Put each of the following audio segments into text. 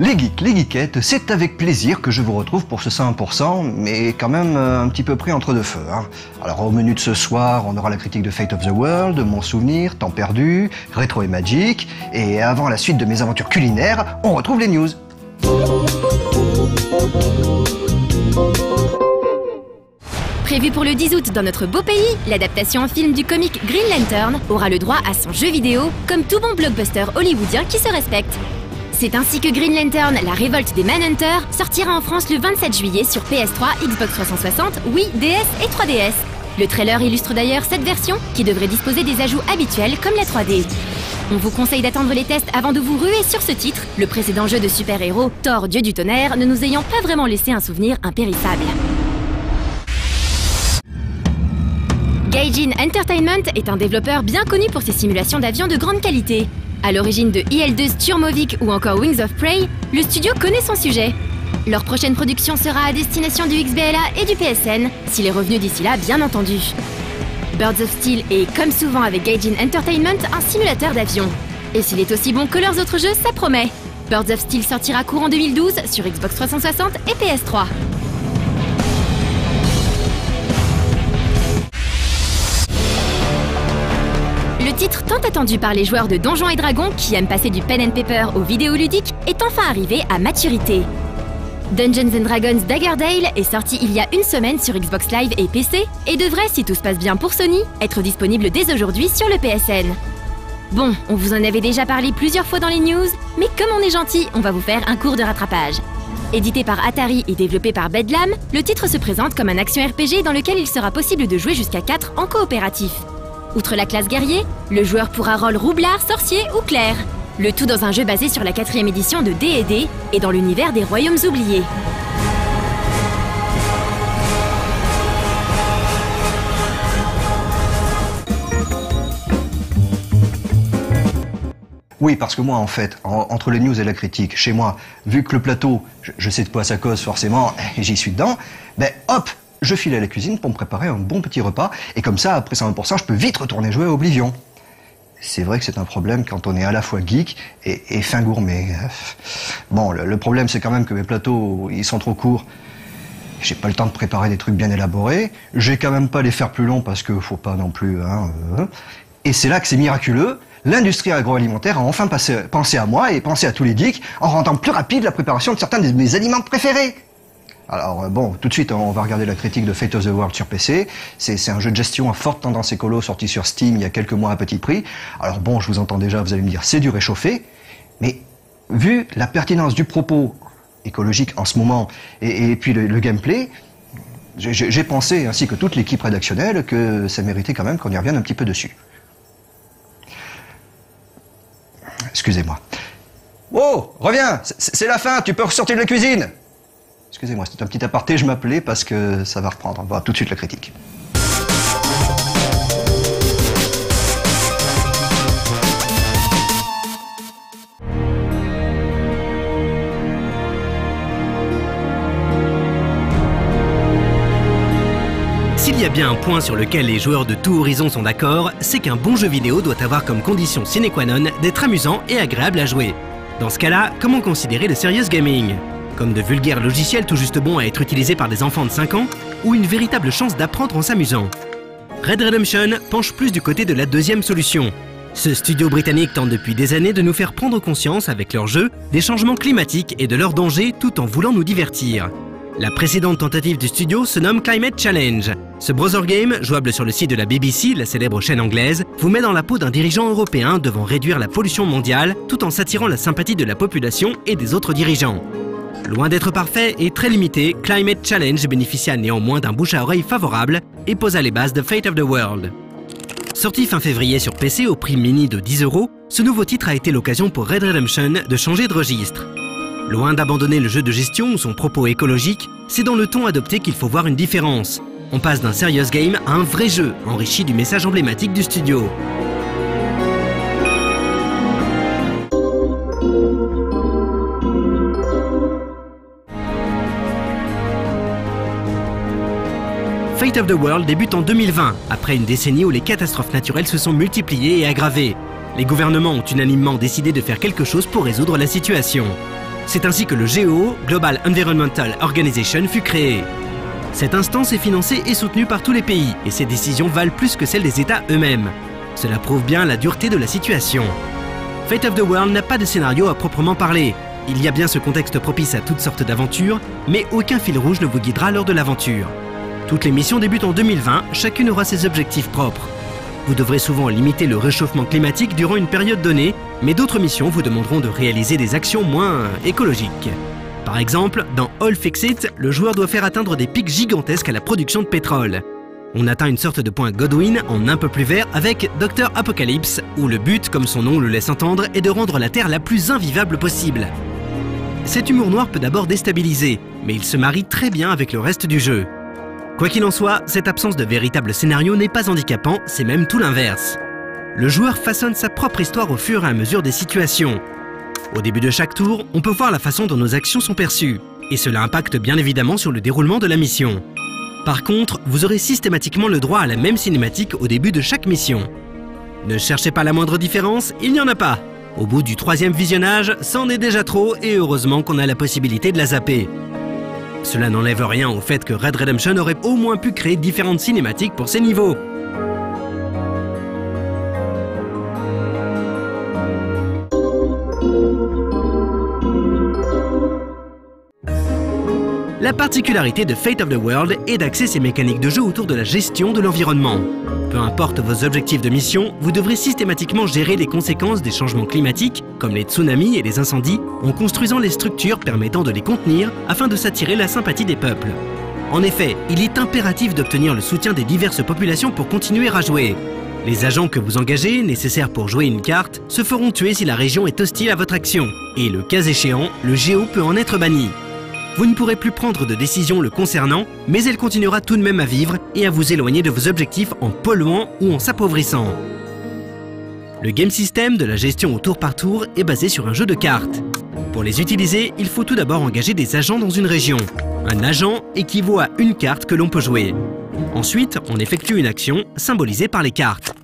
Les geeks, les geekettes, c'est avec plaisir que je vous retrouve pour ce 100%, mais quand même un petit peu pris entre deux feux. Alors au menu de ce soir, on aura la critique de Fate of the World, Mon Souvenir, Temps Perdu, Rétro et Magic, et avant la suite de mes aventures culinaires, on retrouve les news. Prévu pour le 10 août dans notre beau pays, l'adaptation en film du comic Green Lantern aura le droit à son jeu vidéo, comme tout bon blockbuster hollywoodien qui se respecte. C'est ainsi que Green Lantern, la révolte des Manhunters, sortira en France le 27 juillet sur PS3, Xbox 360, Wii, DS et 3DS. Le trailer illustre d'ailleurs cette version, qui devrait disposer des ajouts habituels comme la 3D. On vous conseille d'attendre les tests avant de vous ruer sur ce titre, le précédent jeu de super-héros, Thor, dieu du tonnerre, ne nous ayant pas vraiment laissé un souvenir impérissable. Gaijin Entertainment est un développeur bien connu pour ses simulations d'avions de grande qualité. À l'origine de IL-2 Sturmovik ou encore Wings of Prey, le studio connaît son sujet. Leur prochaine production sera à destination du XBLA et du PSN, si les revenus d'ici là, bien entendu. Birds of Steel est, comme souvent avec Gaijin Entertainment, un simulateur d'avion. Et s'il est aussi bon que leurs autres jeux, ça promet. Birds of Steel sortira courant 2012 sur Xbox 360 et PS3. Le titre tant attendu par les joueurs de Donjons et Dragons qui aiment passer du pen and paper au vidéoludique est enfin arrivé à maturité. Dungeons & Dragons Daggerdale est sorti il y a une semaine sur Xbox Live et PC et devrait, si tout se passe bien pour Sony, être disponible dès aujourd'hui sur le PSN. Bon, on vous en avait déjà parlé plusieurs fois dans les news, mais comme on est gentil, on va vous faire un cours de rattrapage. Édité par Atari et développé par Bedlam, le titre se présente comme un action RPG dans lequel il sera possible de jouer jusqu'à 4 en coopératif. Outre la classe guerrier, le joueur pourra rôle roublard, sorcier ou clerc. Le tout dans un jeu basé sur la 4e édition de D&D et dans l'univers des Royaumes oubliés. Oui, parce que moi, en fait, entre les news et la critique, chez moi, vu que le plateau, je sais de quoi ça cause forcément, et j'y suis dedans, ben hop, je file à la cuisine pour me préparer un bon petit repas, et comme ça, après 100%, je peux vite retourner jouer à Oblivion. C'est vrai que c'est un problème quand on est à la fois geek et fin gourmet. Bon, le problème, c'est quand même que mes plateaux, ils sont trop courts. J'ai pas le temps de préparer des trucs bien élaborés. J'ai quand même pas les faire plus longs parce que faut pas non plus... Et c'est là que c'est miraculeux. L'industrie agroalimentaire a enfin pensé à moi et pensé à tous les geeks en rendant plus rapide la préparation de certains de mes aliments préférés. Alors bon, tout de suite, on va regarder la critique de Fate of the World sur PC. C'est un jeu de gestion à forte tendance écolo sorti sur Steam il y a quelques mois à petit prix. Alors bon, je vous entends déjà, vous allez me dire, c'est du réchauffé. Mais vu la pertinence du propos écologique en ce moment et puis le gameplay, j'ai pensé, ainsi que toute l'équipe rédactionnelle, que ça méritait quand même qu'on y revienne un petit peu dessus. Excusez-moi. Oh, reviens, c'est la fin, tu peux ressortir de la cuisine. Excusez-moi, c'était un petit aparté, je m'appelais parce que ça va reprendre. On va voir tout de suite la critique. S'il y a bien un point sur lequel les joueurs de tout horizon sont d'accord, c'est qu'un bon jeu vidéo doit avoir comme condition sine qua non d'être amusant et agréable à jouer. Dans ce cas-là, comment considérer le serious gaming ? Comme de vulgaires logiciels tout juste bons à être utilisés par des enfants de 5 ans, ou une véritable chance d'apprendre en s'amusant. Red Redemption penche plus du côté de la deuxième solution. Ce studio britannique tente depuis des années de nous faire prendre conscience avec leurs jeux des changements climatiques et de leurs dangers tout en voulant nous divertir. La précédente tentative du studio se nomme Climate Challenge. Ce browser game, jouable sur le site de la BBC, la célèbre chaîne anglaise, vous met dans la peau d'un dirigeant européen devant réduire la pollution mondiale tout en s'attirant la sympathie de la population et des autres dirigeants. Loin d'être parfait et très limité, Climate Challenge bénéficia néanmoins d'un bouche à oreille favorable et posa les bases de Fate of the World. Sorti fin février sur PC au prix mini de 10 €, ce nouveau titre a été l'occasion pour Red Redemption de changer de registre. Loin d'abandonner le jeu de gestion ou son propos écologique, c'est dans le ton adopté qu'il faut voir une différence. On passe d'un serious game à un vrai jeu, enrichi du message emblématique du studio. Fate of the World débute en 2020, après une décennie où les catastrophes naturelles se sont multipliées et aggravées. Les gouvernements ont unanimement décidé de faire quelque chose pour résoudre la situation. C'est ainsi que le GEO, Global Environmental Organization, fut créé. Cette instance est financée et soutenue par tous les pays, et ses décisions valent plus que celles des États eux-mêmes. Cela prouve bien la dureté de la situation. Fate of the World n'a pas de scénario à proprement parler. Il y a bien ce contexte propice à toutes sortes d'aventures, mais aucun fil rouge ne vous guidera lors de l'aventure. Toutes les missions débutent en 2020, chacune aura ses objectifs propres. Vous devrez souvent limiter le réchauffement climatique durant une période donnée, mais d'autres missions vous demanderont de réaliser des actions moins écologiques. Par exemple, dans All Fix It, le joueur doit faire atteindre des pics gigantesques à la production de pétrole. On atteint une sorte de point Godwin en un peu plus vert avec Dr Apocalypse, où le but, comme son nom le laisse entendre, est de rendre la Terre la plus invivable possible. Cet humour noir peut d'abord déstabiliser, mais il se marie très bien avec le reste du jeu. Quoi qu'il en soit, cette absence de véritable scénario n'est pas handicapant, c'est même tout l'inverse. Le joueur façonne sa propre histoire au fur et à mesure des situations. Au début de chaque tour, on peut voir la façon dont nos actions sont perçues, et cela impacte bien évidemment sur le déroulement de la mission. Par contre, vous aurez systématiquement le droit à la même cinématique au début de chaque mission. Ne cherchez pas la moindre différence, il n'y en a pas. Au bout du 3e visionnage, c'en est déjà trop et heureusement qu'on a la possibilité de la zapper. Cela n'enlève rien au fait que Red Redemption aurait au moins pu créer différentes cinématiques pour ses niveaux. La particularité de Fate of the World est d'axer ses mécaniques de jeu autour de la gestion de l'environnement. Peu importe vos objectifs de mission, vous devrez systématiquement gérer les conséquences des changements climatiques, comme les tsunamis et les incendies, en construisant les structures permettant de les contenir afin de s'attirer la sympathie des peuples. En effet, il est impératif d'obtenir le soutien des diverses populations pour continuer à jouer. Les agents que vous engagez, nécessaires pour jouer une carte, se feront tuer si la région est hostile à votre action, et le cas échéant, le GEO peut en être banni. Vous ne pourrez plus prendre de décision le concernant, mais elle continuera tout de même à vivre et à vous éloigner de vos objectifs en polluant ou en s'appauvrissant. Le game system de la gestion au tour par tour est basé sur un jeu de cartes. Pour les utiliser, il faut tout d'abord engager des agents dans une région. Un agent équivaut à une carte que l'on peut jouer. Ensuite, on effectue une action symbolisée par les cartes.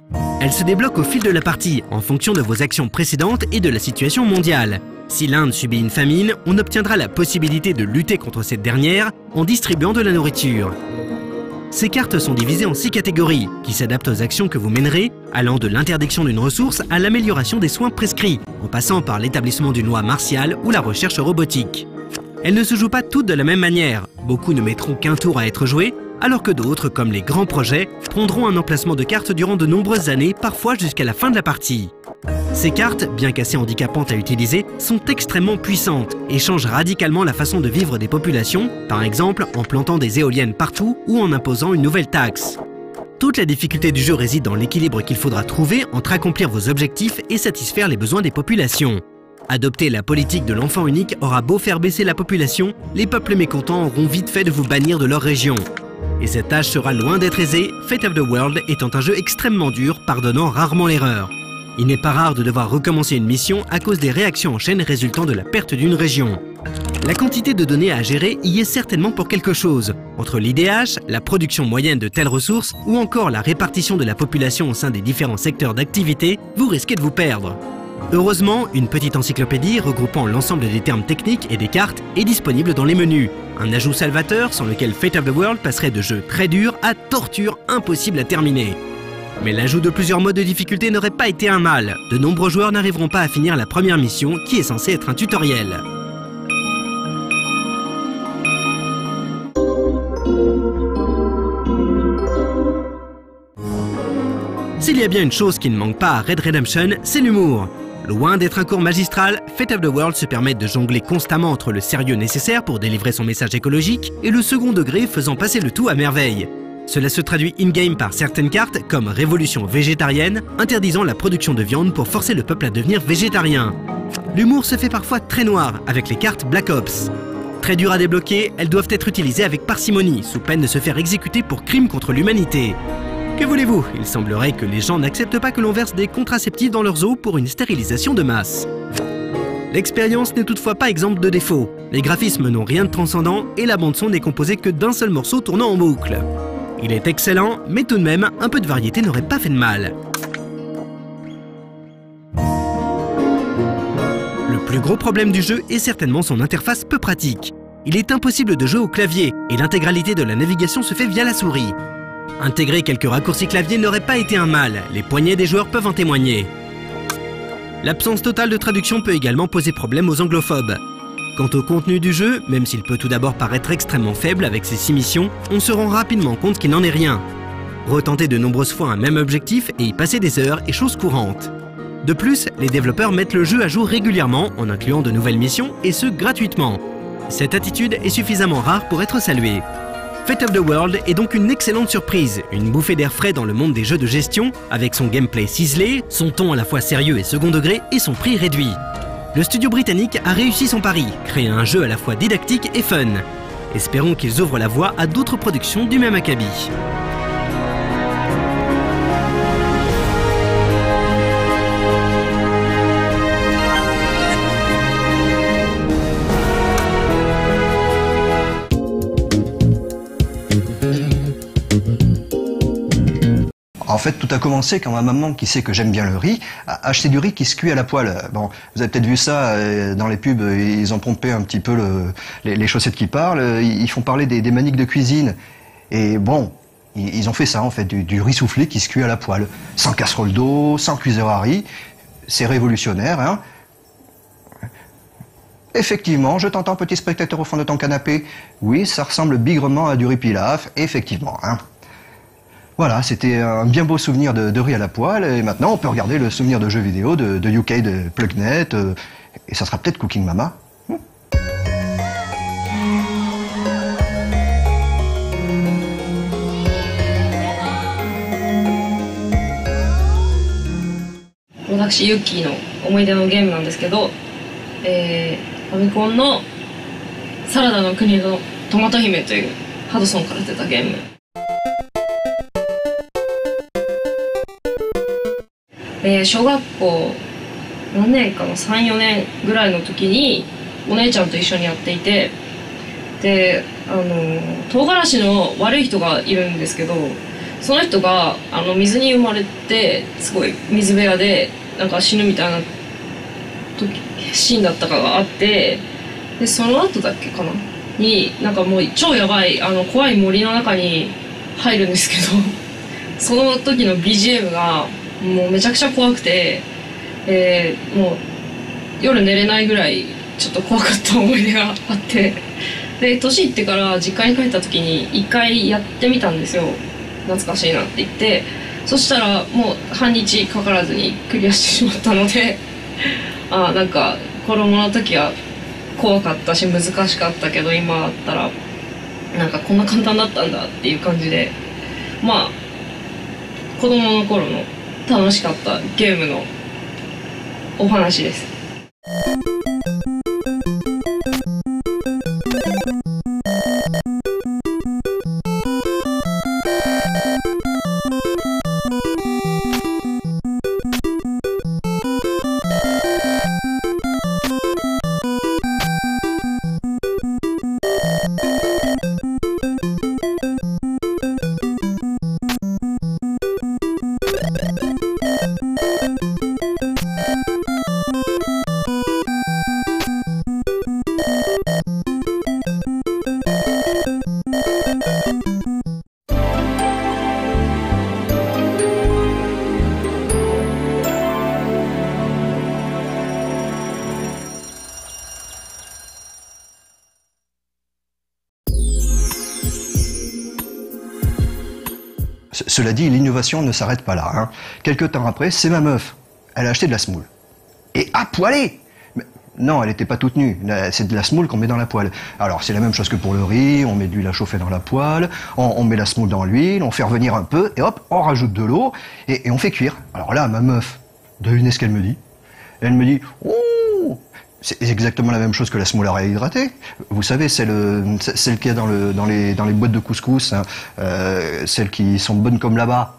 Elle se débloque au fil de la partie, en fonction de vos actions précédentes et de la situation mondiale. Si l'Inde subit une famine, on obtiendra la possibilité de lutter contre cette dernière en distribuant de la nourriture. Ces cartes sont divisées en 6 catégories, qui s'adaptent aux actions que vous mènerez, allant de l'interdiction d'une ressource à l'amélioration des soins prescrits, en passant par l'établissement d'une loi martiale ou la recherche robotique. Elles ne se jouent pas toutes de la même manière, beaucoup ne mettront qu'un tour à être joué, alors que d'autres, comme les grands projets, prendront un emplacement de cartes durant de nombreuses années, parfois jusqu'à la fin de la partie. Ces cartes, bien qu'assez handicapantes à utiliser, sont extrêmement puissantes et changent radicalement la façon de vivre des populations, par exemple en plantant des éoliennes partout ou en imposant une nouvelle taxe. Toute la difficulté du jeu réside dans l'équilibre qu'il faudra trouver entre accomplir vos objectifs et satisfaire les besoins des populations. Adopter la politique de l'enfant unique aura beau faire baisser la population, les peuples mécontents auront vite fait de vous bannir de leur région. Et cette tâche sera loin d'être aisée, Fate of the World étant un jeu extrêmement dur, pardonnant rarement l'erreur. Il n'est pas rare de devoir recommencer une mission à cause des réactions en chaîne résultant de la perte d'une région. La quantité de données à gérer y est certainement pour quelque chose. Entre l'IDH, la production moyenne de telles ressources ou encore la répartition de la population au sein des différents secteurs d'activité, vous risquez de vous perdre. Heureusement, une petite encyclopédie regroupant l'ensemble des termes techniques et des cartes est disponible dans les menus. Un ajout salvateur sans lequel Fate of the World passerait de jeu très dur à torture impossible à terminer. Mais l'ajout de plusieurs modes de difficulté n'aurait pas été un mal. De nombreux joueurs n'arriveront pas à finir la première mission qui est censée être un tutoriel. S'il y a bien une chose qui ne manque pas à Red Redemption, c'est l'humour. Loin d'être un cours magistral, Fate of the World se permet de jongler constamment entre le sérieux nécessaire pour délivrer son message écologique et le second degré faisant passer le tout à merveille. Cela se traduit in-game par certaines cartes, comme Révolution végétarienne, interdisant la production de viande pour forcer le peuple à devenir végétarien. L'humour se fait parfois très noir avec les cartes Black Ops. Très dures à débloquer, elles doivent être utilisées avec parcimonie, sous peine de se faire exécuter pour crimes contre l'humanité. Que voulez-vous? Il semblerait que les gens n'acceptent pas que l'on verse des contraceptifs dans leurs os pour une stérilisation de masse. L'expérience n'est toutefois pas exempte de défauts. Les graphismes n'ont rien de transcendant et la bande-son n'est composée que d'un seul morceau tournant en boucle. Il est excellent, mais tout de même, un peu de variété n'aurait pas fait de mal. Le Plus gros problème du jeu est certainement son interface peu pratique. Il est impossible de jouer au clavier et l'intégralité de la navigation se fait via la souris. Intégrer quelques raccourcis clavier n'aurait pas été un mal, les poignets des joueurs peuvent en témoigner. L'absence totale de traduction peut également poser problème aux anglophobes. Quant au contenu du jeu, même s'il peut tout d'abord paraître extrêmement faible avec ses 6 missions, on se rend rapidement compte qu'il n'en est rien. Retenter de nombreuses fois un même objectif et y passer des heures est chose courante. De plus, les développeurs mettent le jeu à jour régulièrement en incluant de nouvelles missions et ce gratuitement. Cette attitude est suffisamment rare pour être saluée. Fate of the World est donc une excellente surprise, une bouffée d'air frais dans le monde des jeux de gestion, avec son gameplay ciselé, son ton à la fois sérieux et second degré et son prix réduit. Le studio britannique a réussi son pari, créer un jeu à la fois didactique et fun. Espérons qu'ils ouvrent la voie à d'autres productions du même acabit. En fait, tout a commencé quand ma maman, qui sait que j'aime bien le riz, a acheté du riz qui se cuit à la poêle. Bon, vous avez peut-être vu ça dans les pubs, ils ont pompé un petit peu les chaussettes qui parlent, ils font parler des maniques de cuisine. Et bon, ils ont fait ça en fait, du riz soufflé qui se cuit à la poêle, sans casserole d'eau, sans cuiseur à riz. C'est révolutionnaire, hein. Effectivement, je t'entends, petit spectateur au fond de ton canapé. Oui, ça ressemble bigrement à du riz pilaf, effectivement, hein. Voilà, c'était un bien beau souvenir de riz à la poêle, et maintenant on peut regarder le souvenir de jeux vidéo de UK, de Plugnet, et ça sera peut-être Cooking Mama. Moi, ユッキーの思い出のゲームなんですけど、ファミコンのサラダの国のトマト姫というハドソンから出たゲーム。小学校何年かな、3、4年ぐらいの時にお姉ちゃんと一緒にやっていて、で唐辛子の悪い人がいるんですけど、その人が水に生まれてすごい水部屋でなんか死ぬみたいなシーンだったかがあって、でその後だっけかなになんかもう超やばい怖い森の中に入るんですけど、その時の BGM がもうめちゃくちゃ怖くて、もう夜寝れないぐらいちょっと怖かった思い出があって、で年いってから実家に帰った時に一回やってみたんですよ。懐かしいなって言って、そしたらもう半日かからずにクリアしてしまったのでなんか子供の時は怖かったし難しかったけど、今だったらなんかこんな簡単だったんだっていう感じで、まあ子供の頃の楽しかったゲームのお話です。Cela dit, l'innovation ne s'arrête pas là, hein. Quelque temps après, c'est ma meuf. Elle a acheté de la semoule. Et à poêler! Mais non, elle n'était pas toute nue. C'est de la semoule qu'on met dans la poêle. Alors, c'est la même chose que pour le riz. On met de l'huile à chauffer dans la poêle. On met la semoule dans l'huile. On fait revenir un peu. Et hop, on rajoute de l'eau. Et on fait cuire. Alors là, ma meuf, devinez ce qu'elle me dit. Elle me dit, oh! C'est exactement la même chose que la semoule à réhydrater. Vous savez, celle qu'il y a dans les boîtes de couscous, hein, celles qui sont bonnes comme là-bas.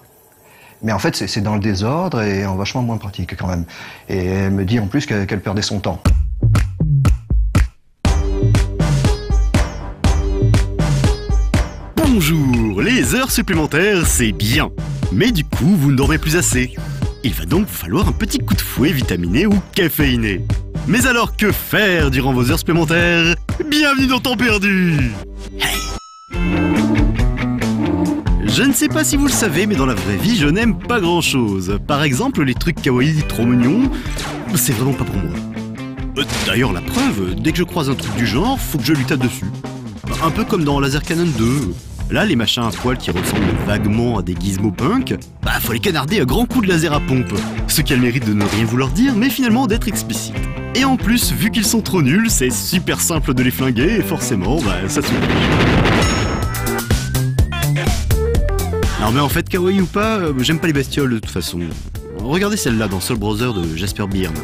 Mais en fait, c'est dans le désordre et en vachement moins pratique quand même. Et elle me dit en plus qu'elle perdait son temps. Bonjour, les heures supplémentaires, c'est bien. Mais du coup, vous ne dormez plus assez. Il va donc vous falloir un petit coup de fouet vitaminé ou caféiné. Mais alors que faire durant vos heures supplémentaires? Bienvenue dans Temps perdu! Hey. Je ne sais pas si vous le savez, mais dans la vraie vie, je n'aime pas grand chose. Par exemple, les trucs kawaii trop mignons, c'est vraiment pas pour moi. D'ailleurs, la preuve, dès que je croise un truc du genre, faut que je lui tape dessus. Un peu comme dans Laser Cannon 2. Là, les machins à poil qui ressemblent vaguement à des gizmos punk, faut les canarder à grands coups de laser à pompe. Ce qui a le mérite de ne rien vouloir dire, mais finalement d'être explicite. Et en plus, vu qu'ils sont trop nuls, c'est super simple de les flinguer, et forcément, ça se... Non mais en fait, kawaii ou pas, j'aime pas les bestioles de toute façon. Regardez celle-là dans Soul Brother de Jasper Byrne.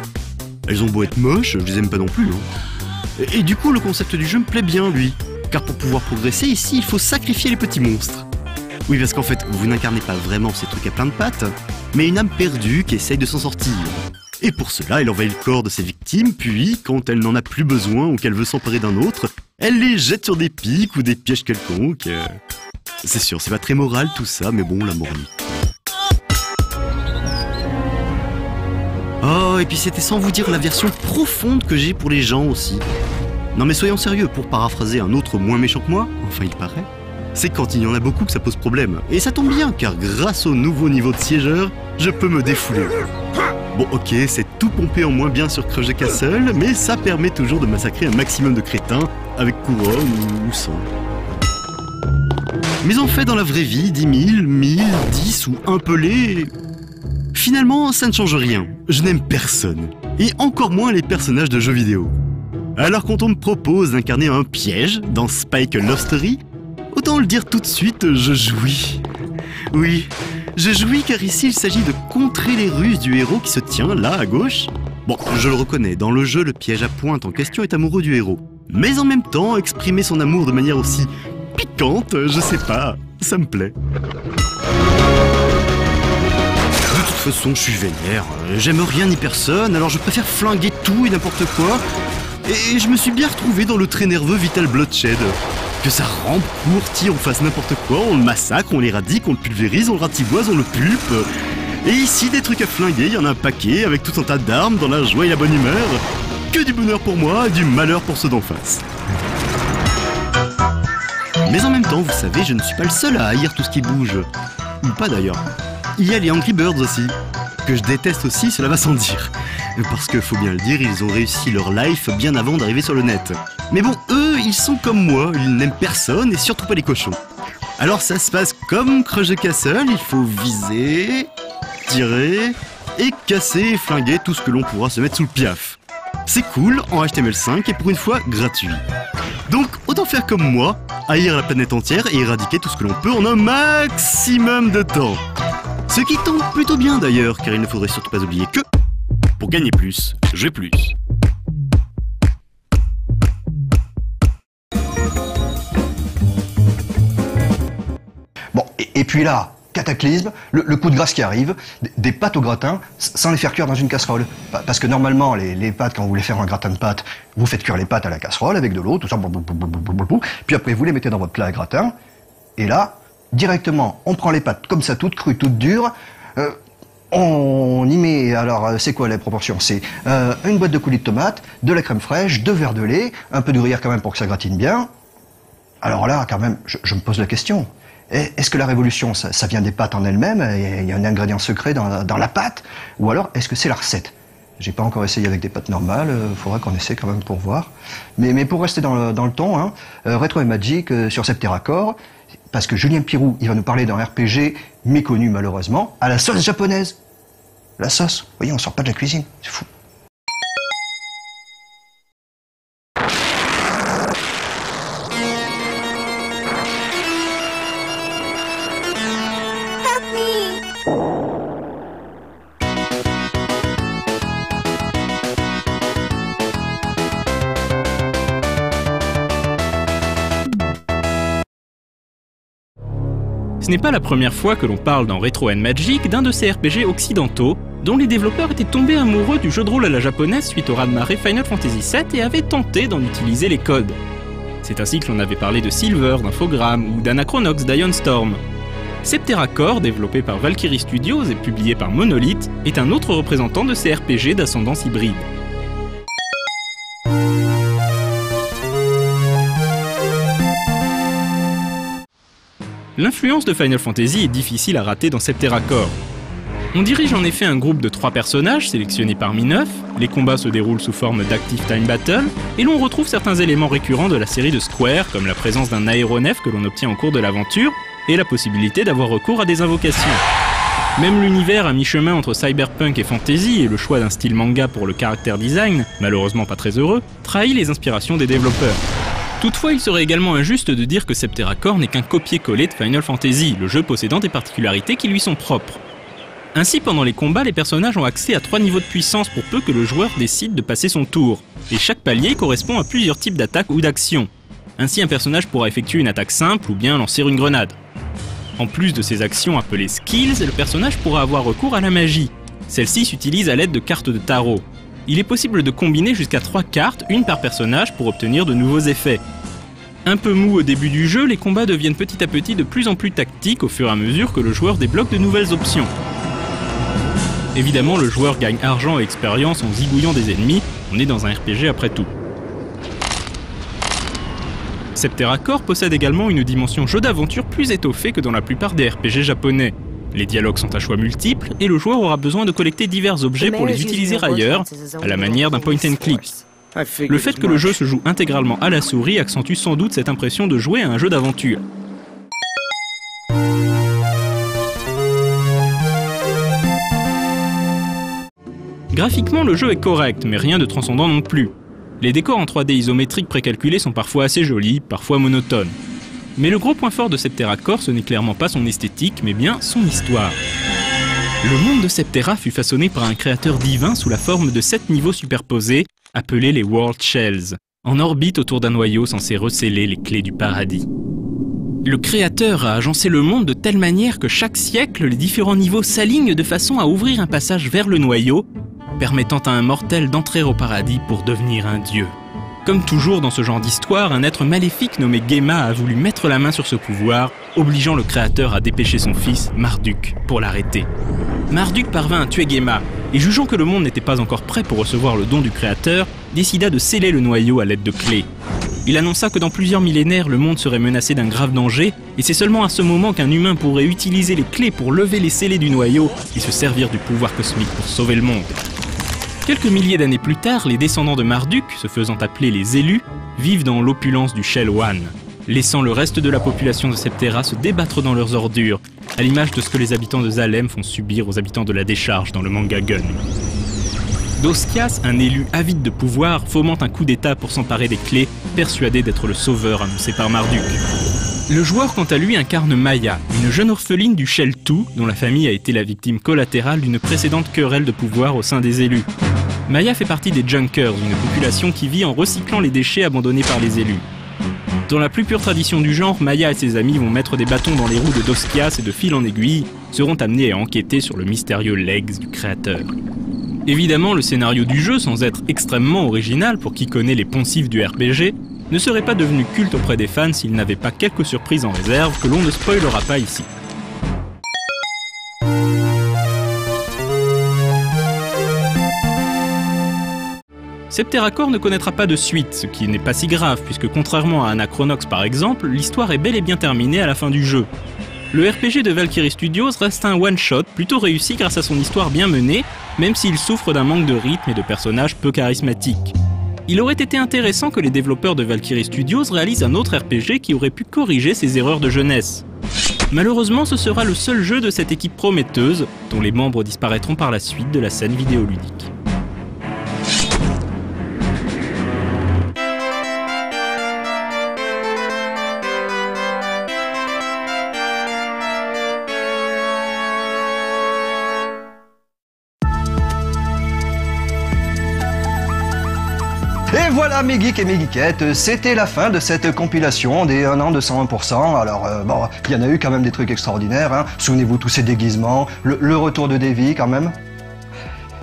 Elles ont beau être moches, je les aime pas non plus. Hein. Et du coup, le concept du jeu me plaît bien, lui. Car pour pouvoir progresser, ici, il faut sacrifier les petits monstres. Oui, parce qu'en fait, vous n'incarnez pas vraiment ces trucs à plein de pattes, mais une âme perdue qui essaye de s'en sortir. Et pour cela, elle envahit le corps de ses victimes, puis, quand elle n'en a plus besoin ou qu'elle veut s'emparer d'un autre, elle les jette sur des pics ou des pièges quelconques. C'est sûr, c'est pas très moral tout ça, mais bon, la moralité. Oh, et puis c'était sans vous dire la version profonde que j'ai pour les gens aussi. Non mais soyons sérieux, pour paraphraser un autre moins méchant que moi, enfin il paraît, c'est quand il y en a beaucoup que ça pose problème. Et ça tombe bien, car grâce au nouveau niveau de siégeur, je peux me défouler. Bon ok, c'est tout pompé en moins bien sur Crush the Castle, mais ça permet toujours de massacrer un maximum de crétins, avec couronne ou sans. Mais en fait, dans la vraie vie, 10 000, 1000, 10 ou un pelé... Finalement, ça ne change rien. Je n'aime personne. Et encore moins les personnages de jeux vidéo. Alors quand on me propose d'incarner un piège dans Spike Love Story, autant le dire tout de suite, je jouis. Oui, je jouis car ici il s'agit de contrer les ruses du héros qui se tient là à gauche. Bon, je le reconnais, dans le jeu, le piège à pointe en question est amoureux du héros. Mais en même temps, exprimer son amour de manière aussi piquante, je sais pas, ça me plaît. De toute façon, je suis vénère, j'aime rien ni personne, alors je préfère flinguer tout et n'importe quoi. Et je me suis bien retrouvé dans le très nerveux Vital Bloodshed. Que ça rampe, court, tire, on fasse n'importe quoi, on le massacre, on l'éradique, on le pulvérise, on le ratiboise, on le pulpe. Et ici, des trucs à flinguer, il y en a un paquet, avec tout un tas d'armes, dans la joie et la bonne humeur. Que du bonheur pour moi, et du malheur pour ceux d'en face. Mais en même temps, vous savez, je ne suis pas le seul à haïr tout ce qui bouge. Ou pas d'ailleurs. Il y a les Angry Birds aussi. Que je déteste aussi, cela va sans dire. Parce que, faut bien le dire, ils ont réussi leur life bien avant d'arriver sur le net. Mais bon, eux, ils sont comme moi, ils n'aiment personne et surtout pas les cochons. Alors ça se passe comme Crush the Castle, il faut viser, tirer, et casser et flinguer tout ce que l'on pourra se mettre sous le piaf. C'est cool, en HTML5 et pour une fois, gratuit. Donc, autant faire comme moi, haïr la planète entière et éradiquer tout ce que l'on peut en un maximum de temps. Ce qui tombe plutôt bien d'ailleurs, car il ne faudrait surtout pas oublier que, pour gagner plus, jouer plus. Bon, et puis là, cataclysme, le coup de grâce qui arrive, des pâtes au gratin sans les faire cuire dans une casserole. Parce que normalement, les pâtes, quand vous voulez faire un gratin de pâtes, vous faites cuire les pâtes à la casserole avec de l'eau, tout ça, puis après vous les mettez dans votre plat à gratin, et là, directement, on prend les pâtes comme ça, toutes crues, toutes dures, on y met, alors c'est quoi les proportions? C'est une boîte de coulis de tomates, de la crème fraîche, 2 verres de lait, un peu de gruyère quand même pour que ça gratine bien. Alors là, quand même, je me pose la question. Est-ce que la révolution, ça vient des pâtes en elles-mêmes? Il y a un ingrédient secret dans la pâte? Ou alors, est-ce que c'est la recette? J'ai pas encore essayé avec des pâtes normales, faudra qu'on essaie quand même pour voir. Mais pour rester dans le ton, hein, Retro et Magic sur Septeracor, parce que Julien Pirou, il va nous parler d'un RPG méconnu malheureusement, à la sauce japonaise. La sauce, vous voyez, on sort pas de la cuisine, c'est fou. Ce n'est pas la première fois que l'on parle dans Retro & Magic d'un de ces RPG occidentaux, dont les développeurs étaient tombés amoureux du jeu de rôle à la japonaise suite au raz-de-marée Final Fantasy VII et avaient tenté d'en utiliser les codes. C'est ainsi que l'on avait parlé de Silver d'Infogrames ou d'Anachronox d'Ion Storm. Septeracor, développé par Valkyrie Studios et publié par Monolith, est un autre représentant de ces RPG d'ascendance hybride. L'influence de Final Fantasy est difficile à rater dans Septerra Core. On dirige en effet un groupe de 3 personnages sélectionnés parmi 9, les combats se déroulent sous forme d'Active Time Battle, et l'on retrouve certains éléments récurrents de la série de Square, comme la présence d'un aéronef que l'on obtient au cours de l'aventure, et la possibilité d'avoir recours à des invocations. Même l'univers à mi-chemin entre cyberpunk et fantasy et le choix d'un style manga pour le character design, malheureusement pas très heureux, trahit les inspirations des développeurs. Toutefois, il serait également injuste de dire que Septerra Core n'est qu'un copier-coller de Final Fantasy, le jeu possédant des particularités qui lui sont propres. Ainsi, pendant les combats, les personnages ont accès à 3 niveaux de puissance pour peu que le joueur décide de passer son tour, et chaque palier correspond à plusieurs types d'attaques ou d'actions. Ainsi, un personnage pourra effectuer une attaque simple ou bien lancer une grenade. En plus de ces actions appelées skills, le personnage pourra avoir recours à la magie. Celle-ci s'utilise à l'aide de cartes de tarot. Il est possible de combiner jusqu'à 3 cartes, une par personnage, pour obtenir de nouveaux effets. Un peu mou au début du jeu, les combats deviennent petit à petit de plus en plus tactiques au fur et à mesure que le joueur débloque de nouvelles options. Évidemment, le joueur gagne argent et expérience en zigouillant des ennemis, on est dans un RPG après tout. Septerra Core possède également une dimension jeu d'aventure plus étoffée que dans la plupart des RPG japonais. Les dialogues sont à choix multiples et le joueur aura besoin de collecter divers objets pour les utiliser ailleurs, à la manière d'un point and click. Le fait que le jeu se joue intégralement à la souris accentue sans doute cette impression de jouer à un jeu d'aventure. Graphiquement, le jeu est correct, mais rien de transcendant non plus. Les décors en 3D isométriques précalculés sont parfois assez jolis, parfois monotones. Mais le gros point fort de Septerra Core, ce n'est clairement pas son esthétique, mais bien son histoire. Le monde de Septerra fut façonné par un créateur divin sous la forme de 7 niveaux superposés, appelés les World Shells, en orbite autour d'un noyau censé recéler les clés du paradis. Le créateur a agencé le monde de telle manière que chaque siècle, les différents niveaux s'alignent de façon à ouvrir un passage vers le noyau, permettant à un mortel d'entrer au paradis pour devenir un dieu. Comme toujours dans ce genre d'histoire, un être maléfique nommé Gema a voulu mettre la main sur ce pouvoir, obligeant le créateur à dépêcher son fils, Marduk, pour l'arrêter. Marduk parvint à tuer Gema, et jugeant que le monde n'était pas encore prêt pour recevoir le don du créateur, décida de sceller le noyau à l'aide de clés. Il annonça que dans plusieurs millénaires, le monde serait menacé d'un grave danger, et c'est seulement à ce moment qu'un humain pourrait utiliser les clés pour lever les scellés du noyau et se servir du pouvoir cosmique pour sauver le monde. Quelques milliers d'années plus tard, les descendants de Marduk, se faisant appeler les élus, vivent dans l'opulence du Shell One, laissant le reste de la population de Septerra se débattre dans leurs ordures, à l'image de ce que les habitants de Zalem font subir aux habitants de la décharge dans le manga Gun. Doskias, un élu avide de pouvoir, fomente un coup d'état pour s'emparer des clés, persuadé d'être le sauveur annoncé par Marduk. Le joueur, quant à lui, incarne Maya, une jeune orpheline du Shell 2, dont la famille a été la victime collatérale d'une précédente querelle de pouvoir au sein des élus. Maya fait partie des Junkers, une population qui vit en recyclant les déchets abandonnés par les élus. Dans la plus pure tradition du genre, Maya et ses amis vont mettre des bâtons dans les roues de Doskias et de fil en aiguille, seront amenés à enquêter sur le mystérieux Legs du créateur. Évidemment, le scénario du jeu, sans être extrêmement original pour qui connaît les poncifs du RPG, ne serait pas devenu culte auprès des fans s'il n'avait pas quelques surprises en réserve que l'on ne spoilera pas ici. Septerra Core ne connaîtra pas de suite, ce qui n'est pas si grave puisque contrairement à Anachronox par exemple, l'histoire est bel et bien terminée à la fin du jeu. Le RPG de Valkyrie Studios reste un one-shot plutôt réussi grâce à son histoire bien menée, même s'il souffre d'un manque de rythme et de personnages peu charismatiques. Il aurait été intéressant que les développeurs de Valkyrie Studios réalisent un autre RPG qui aurait pu corriger ces erreurs de jeunesse. Malheureusement, ce sera le seul jeu de cette équipe prometteuse, dont les membres disparaîtront par la suite de la scène vidéoludique. Et voilà mes geeks et mes geekettes, c'était la fin de cette compilation des 1 an de 101%. Alors bon, il y en a eu quand même des trucs extraordinaires, hein. Souvenez-vous tous ces déguisements, le retour de Davy quand même.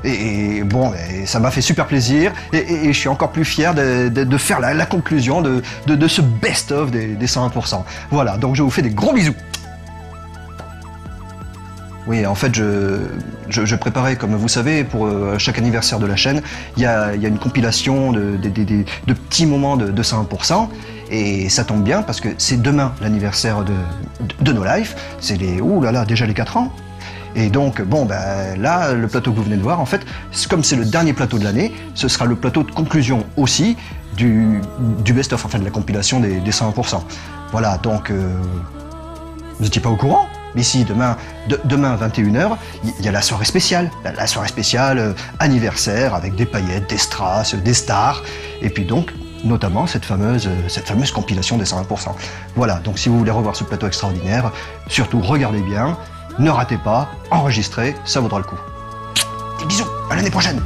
Et bon, ça m'a fait super plaisir et je suis encore plus fier de faire la conclusion de ce best-of des 101%. Voilà, donc je vous fais des gros bisous. Oui, en fait, je préparais, comme vous savez, pour chaque anniversaire de la chaîne, il y a une compilation de petits moments de 101%. Et ça tombe bien parce que c'est demain l'anniversaire de No Life. C'est déjà les 4 ans. Et donc, bon, ben, là, le plateau que vous venez de voir, en fait, comme c'est le dernier plateau de l'année, ce sera le plateau de conclusion aussi du best-of, enfin de la compilation des 101%. Voilà, donc, vous n'étiez pas au courant? Mais si, demain 21h, il y a la soirée spéciale. La soirée spéciale anniversaire avec des paillettes, des strass, des stars. Et puis donc, notamment cette fameuse compilation des 101%. Voilà, donc si vous voulez revoir ce plateau extraordinaire, surtout regardez bien, ne ratez pas, enregistrez, ça vaudra le coup. Des bisous, à l'année prochaine!